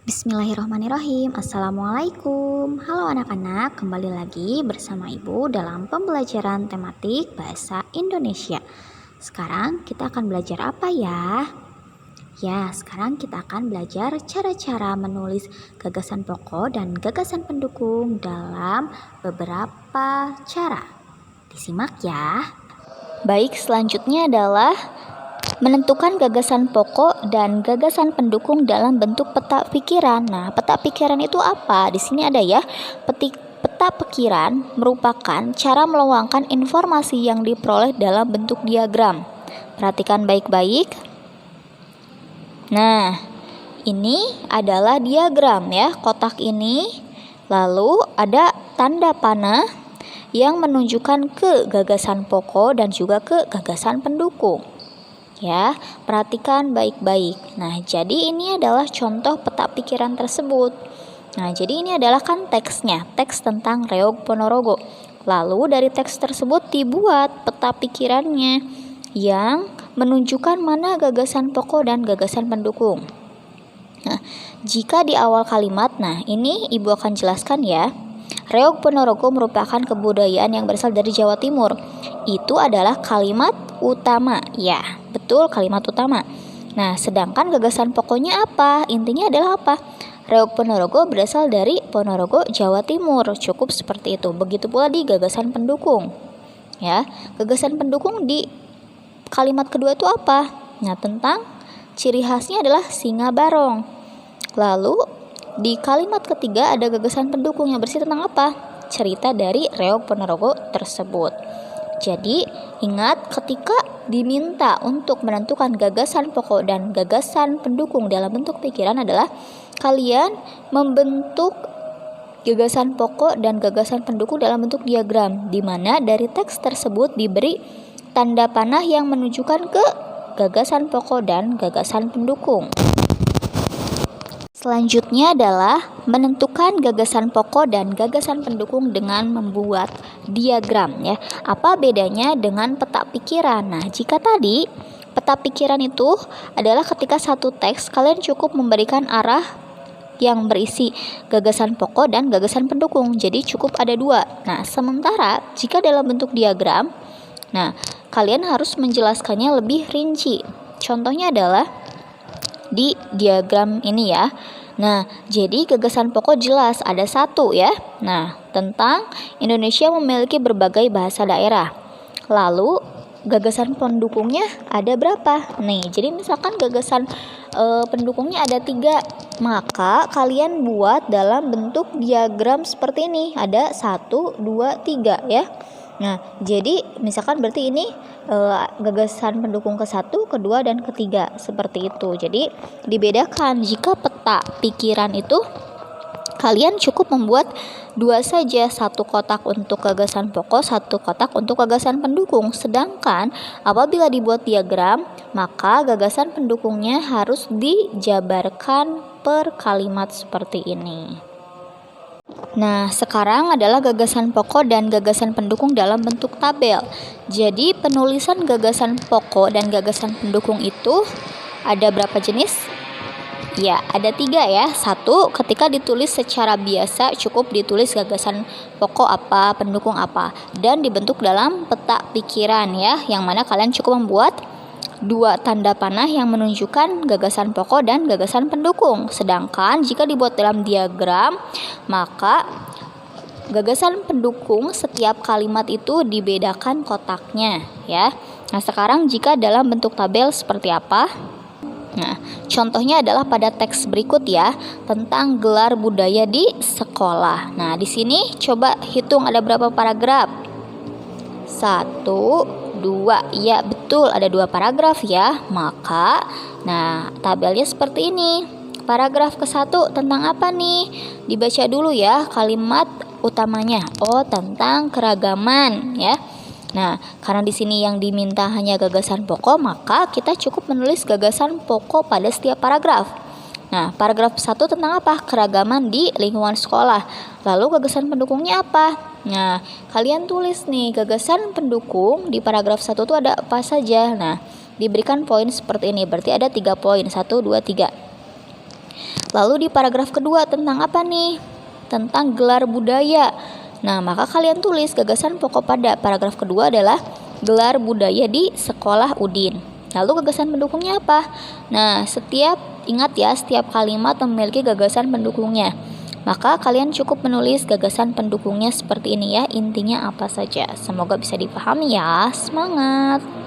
Bismillahirrahmanirrahim. Assalamualaikum. Halo anak-anak, kembali lagi bersama Ibu dalam pembelajaran tematik Bahasa Indonesia. Sekarang kita akan belajar apa ya? Sekarang kita akan belajar cara-cara menulis gagasan pokok dan gagasan pendukung dalam beberapa cara. Disimak ya. Baik, selanjutnya adalah menentukan gagasan pokok dan gagasan pendukung dalam bentuk peta pikiran. Nah, peta pikiran itu apa? Di sini ada ya. Peta pikiran merupakan cara meluangkan informasi yang diperoleh dalam bentuk diagram. Perhatikan baik-baik. Nah, ini adalah diagram ya, kotak ini. Lalu ada tanda panah yang menunjukkan ke gagasan pokok dan juga ke gagasan pendukung. Ya, perhatikan baik-baik. Nah, jadi ini adalah contoh peta pikiran tersebut. Nah, jadi ini adalah kan teksnya, teks tentang Reog Ponorogo. Lalu dari teks tersebut dibuat peta pikirannya yang menunjukkan mana gagasan pokok dan gagasan pendukung. Nah, jika di awal kalimat, nah ini Ibu akan jelaskan ya. Reog Ponorogo merupakan kebudayaan yang berasal dari Jawa Timur. Itu adalah kalimat utama. Ya, betul, kalimat utama. Nah, sedangkan gagasan pokoknya apa? Intinya adalah apa? Reog Ponorogo berasal dari Ponorogo, Jawa Timur. Cukup seperti itu. Begitu pula di gagasan pendukung. Ya, gagasan pendukung di kalimat kedua itu apa? Nah, tentang ciri khasnya adalah singa barong. Lalu di kalimat ketiga ada gagasan pendukung yang bersih tentang apa? Cerita dari Reog Ponorogo tersebut. Jadi, ingat ketika diminta untuk menentukan gagasan pokok dan gagasan pendukung dalam bentuk pikiran adalah kalian membentuk gagasan pokok dan gagasan pendukung dalam bentuk diagram, di mana dari teks tersebut diberi tanda panah yang menunjukkan ke gagasan pokok dan gagasan pendukung. Selanjutnya adalah menentukan gagasan pokok dan gagasan pendukung dengan membuat diagram ya. Apa bedanya dengan peta pikiran? Nah, jika tadi peta pikiran itu adalah ketika satu teks kalian cukup memberikan arah yang berisi gagasan pokok dan gagasan pendukung. Jadi cukup ada dua. Nah, sementara jika dalam bentuk diagram, nah kalian harus menjelaskannya lebih rinci. Contohnya adalah di diagram ini ya. Nah, jadi gagasan pokok jelas ada satu ya. Nah, tentang Indonesia memiliki berbagai bahasa daerah. Lalu gagasan pendukungnya ada berapa? Nih, jadi misalkan gagasan pendukungnya ada 3, maka kalian buat dalam bentuk diagram seperti ini. Ada 1, 2, 3 ya. Nah, jadi misalkan berarti ini gagasan pendukung ke-1, ke-2, dan ke-3 seperti itu. Jadi dibedakan jika peta pikiran itu kalian cukup membuat 2 saja, 1 kotak untuk gagasan pokok, 1 kotak untuk gagasan pendukung. Sedangkan apabila dibuat diagram, maka gagasan pendukungnya harus dijabarkan per kalimat seperti ini. Nah, sekarang adalah gagasan pokok dan gagasan pendukung dalam bentuk tabel. Jadi, penulisan gagasan pokok dan gagasan pendukung itu ada berapa jenis? Ya, ada 3 ya. 1, ketika ditulis secara biasa cukup ditulis gagasan pokok apa, pendukung apa, dan dibentuk dalam peta pikiran ya, yang mana kalian cukup membuat 2 tanda panah yang menunjukkan gagasan pokok dan gagasan pendukung. Sedangkan jika dibuat dalam diagram, maka gagasan pendukung setiap kalimat itu dibedakan kotaknya ya. Nah, sekarang jika dalam bentuk tabel seperti apa? Nah, contohnya adalah pada teks berikut ya, tentang gelar budaya di sekolah. Nah, di sini coba hitung ada berapa paragraf? 1, 2, ya betul ada 2 paragraf ya. Maka, nah tabelnya seperti ini. Paragraf ke-1 tentang apa nih? Dibaca dulu ya kalimat utamanya. Oh, tentang keragaman ya. Nah, karena di sini yang diminta hanya gagasan pokok, maka kita cukup menulis gagasan pokok pada setiap paragraf. Nah, paragraf 1 tentang apa? Keragaman di lingkungan sekolah. Lalu gagasan pendukungnya apa? Nah, kalian tulis nih gagasan pendukung di paragraf 1 itu ada apa saja. Nah, diberikan poin seperti ini. Berarti ada 3 poin. 1, 2, 3. Lalu di paragraf kedua tentang apa nih? Tentang gelar budaya. Nah, maka kalian tulis gagasan pokok pada paragraf kedua adalah gelar budaya di sekolah Udin. Lalu gagasan pendukungnya apa? Nah, ingat ya, setiap kalimat memiliki gagasan pendukungnya. Maka kalian cukup menulis gagasan pendukungnya seperti ini ya, intinya apa saja. Semoga bisa dipahami ya. Semangat!